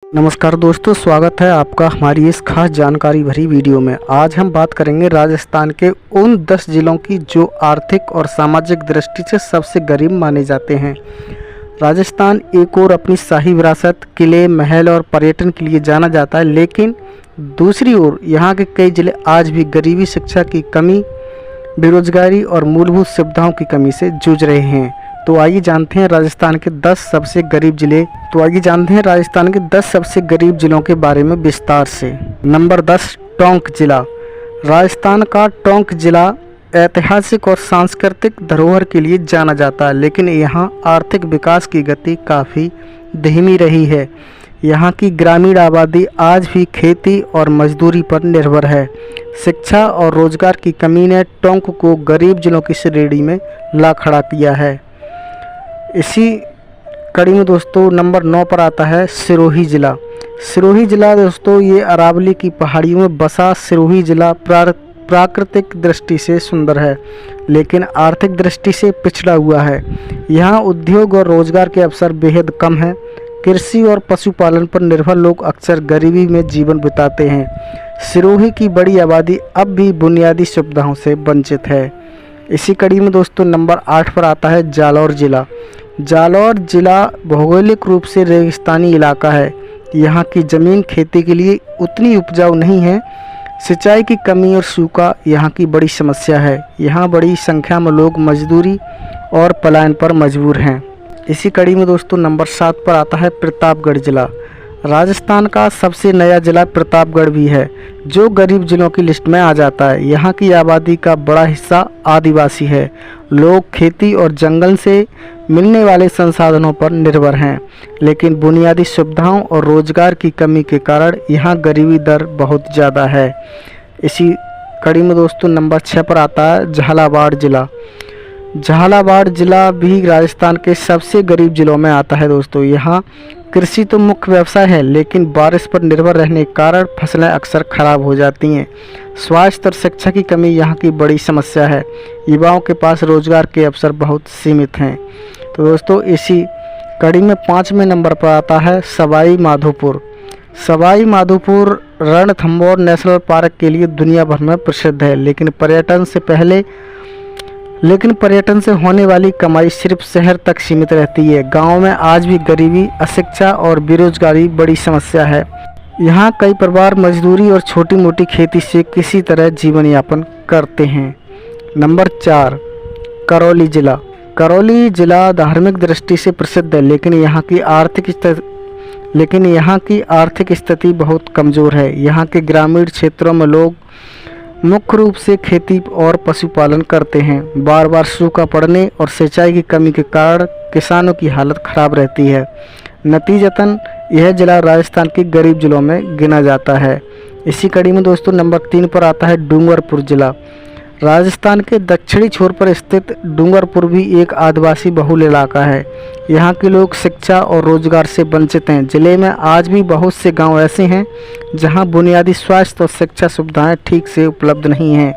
नमस्कार दोस्तों, स्वागत है आपका हमारी इस खास जानकारी भरी वीडियो में। आज हम बात करेंगे राजस्थान के उन 10 जिलों की जो आर्थिक और सामाजिक दृष्टि से सबसे गरीब माने जाते हैं। राजस्थान एक और अपनी शाही विरासत, किले, महल और पर्यटन के लिए जाना जाता है, लेकिन दूसरी ओर यहाँ के कई जिले आज भी गरीबी, शिक्षा की कमी, बेरोजगारी और मूलभूत सुविधाओं की कमी से जूझ रहे हैं। तो आइए जानते हैं राजस्थान के 10 सबसे गरीब जिलों के बारे में विस्तार से। नंबर 10, टोंक जिला। राजस्थान का टोंक जिला ऐतिहासिक और सांस्कृतिक धरोहर के लिए जाना जाता है, लेकिन यहाँ आर्थिक विकास की गति काफ़ी धीमी रही है। यहाँ की ग्रामीण आबादी आज भी खेती और मजदूरी पर निर्भर है। शिक्षा और रोजगार की कमी ने टोंक को गरीब जिलों की श्रेणी में ला खड़ा किया है। इसी कड़ी में दोस्तों नंबर 9 पर आता है सिरोही जिला। सिरोही जिला दोस्तों ये अरावली की पहाड़ियों में बसा सिरोही जिला प्राकृतिक दृष्टि से सुंदर है, लेकिन आर्थिक दृष्टि से पिछड़ा हुआ है। यहाँ उद्योग और रोजगार के अवसर बेहद कम हैं। कृषि और पशुपालन पर निर्भर लोग अक्सर गरीबी में जीवन बिताते हैं। सिरोही की बड़ी आबादी अब भी बुनियादी सुविधाओं से वंचित है। इसी कड़ी में दोस्तों नंबर 8 पर आता है जालौर जिला। जालौर जिला भौगोलिक रूप से रेगिस्तानी इलाका है। यहाँ की ज़मीन खेती के लिए उतनी उपजाऊ नहीं है। सिंचाई की कमी और सूखा यहाँ की बड़ी समस्या है। यहाँ बड़ी संख्या में लोग मजदूरी और पलायन पर मजबूर हैं। इसी कड़ी में दोस्तों नंबर 7 पर आता है प्रतापगढ़ जिला। राजस्थान का सबसे नया जिला प्रतापगढ़ भी है, जो गरीब जिलों की लिस्ट में आ जाता है। यहाँ की आबादी का बड़ा हिस्सा आदिवासी है। लोग खेती और जंगल से मिलने वाले संसाधनों पर निर्भर हैं, लेकिन बुनियादी सुविधाओं और रोजगार की कमी के कारण यहाँ गरीबी दर बहुत ज़्यादा है। इसी कड़ी में दोस्तों नंबर 6 पर आता है झालावाड़ जिला। झालावाड़ जिला भी राजस्थान के सबसे गरीब जिलों में आता है दोस्तों। यहाँ कृषि तो मुख्य व्यवसाय है, लेकिन बारिश पर निर्भर रहने के कारण फसलें अक्सर खराब हो जाती हैं। स्वास्थ्य और शिक्षा की कमी यहाँ की बड़ी समस्या है। युवाओं के पास रोजगार के अवसर बहुत सीमित हैं। तो दोस्तों इसी कड़ी में 5वें नंबर पर आता है सवाई माधोपुर। सवाई माधोपुर रणथंभौर नेशनल पार्क के लिए दुनिया भर में प्रसिद्ध है, लेकिन पर्यटन से होने वाली कमाई सिर्फ शहर तक सीमित रहती है। गांव में आज भी गरीबी, अशिक्षा और बेरोजगारी बड़ी समस्या है। यहाँ कई परिवार मजदूरी और छोटी मोटी खेती से किसी तरह जीवन यापन करते हैं। नंबर 4, करौली जिला। करौली जिला धार्मिक दृष्टि से प्रसिद्ध है, लेकिन यहाँ की आर्थिक स्थिति बहुत कमज़ोर है। यहाँ के ग्रामीण क्षेत्रों में लोग मुख्य रूप से खेती और पशुपालन करते हैं। बार बार सूखा पड़ने और सिंचाई की कमी के कारण किसानों की हालत खराब रहती है। नतीजतन यह जिला राजस्थान के गरीब जिलों में गिना जाता है। इसी कड़ी में दोस्तों नंबर 3 पर आता है डूंगरपुर जिला। राजस्थान के दक्षिणी छोर पर स्थित डूंगरपुर भी एक आदिवासी बहुल इलाका है। यहाँ के लोग शिक्षा और रोजगार से वंचित हैं। जिले में आज भी बहुत से गांव ऐसे हैं जहां बुनियादी स्वास्थ्य और शिक्षा सुविधाएं ठीक से उपलब्ध नहीं हैं।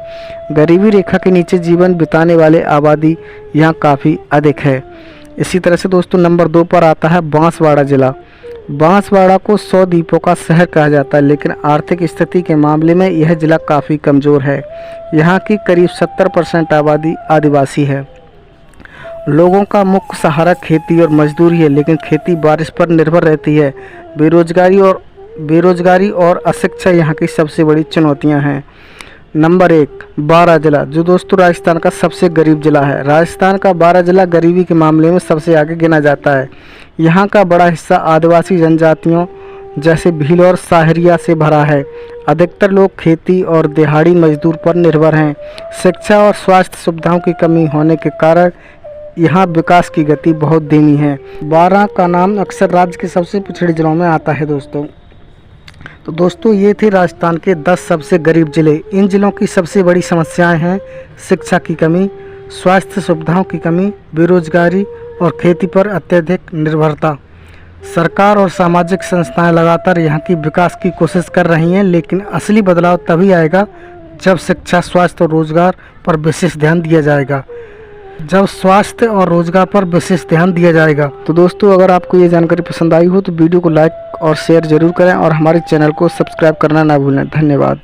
गरीबी रेखा के नीचे जीवन बिताने वाले आबादी यहाँ काफ़ी अधिक है। इसी तरह से दोस्तों नंबर 2 पर आता है बांसवाड़ा जिला। बांसवाड़ा को 100 द्वीपों का शहर कहा जाता है, लेकिन आर्थिक स्थिति के मामले में यह जिला काफ़ी कमज़ोर है। यहाँ की करीब 70% आबादी आदिवासी है। लोगों का मुख्य सहारा खेती और मजदूरी है, लेकिन खेती बारिश पर निर्भर रहती है। बेरोजगारी और अशिक्षा यहाँ की सबसे बड़ी चुनौतियाँ हैं। नंबर 1, बारां जिला, जो दोस्तों राजस्थान का सबसे गरीब जिला है। राजस्थान का बारां जिला गरीबी के मामले में सबसे आगे गिना जाता है। यहाँ का बड़ा हिस्सा आदिवासी जनजातियों जैसे भील और साहरिया से भरा है। अधिकतर लोग खेती और दिहाड़ी मजदूर पर निर्भर हैं। शिक्षा और स्वास्थ्य सुविधाओं की कमी होने के कारण यहाँ विकास की गति बहुत धीमी है। बारां का नाम अक्सर राज्य के सबसे पिछड़े जिलों में आता है दोस्तों। तो दोस्तों ये थे राजस्थान के 10 सबसे गरीब जिले। इन जिलों की सबसे बड़ी समस्याएं हैं शिक्षा की कमी, स्वास्थ्य सुविधाओं की कमी, बेरोजगारी और खेती पर अत्यधिक निर्भरता। सरकार और सामाजिक संस्थाएं लगातार यहाँ की विकास की कोशिश कर रही हैं, लेकिन असली बदलाव तभी आएगा जब शिक्षा, स्वास्थ्य और रोजगार पर विशेष ध्यान दिया जाएगा। जब स्वास्थ्य और रोजगार पर विशेष ध्यान दिया जाएगा। तो दोस्तों, अगर आपको ये जानकारी पसंद आई हो तो वीडियो को लाइक और शेयर जरूर करें और हमारे चैनल को सब्सक्राइब करना ना भूलें। धन्यवाद।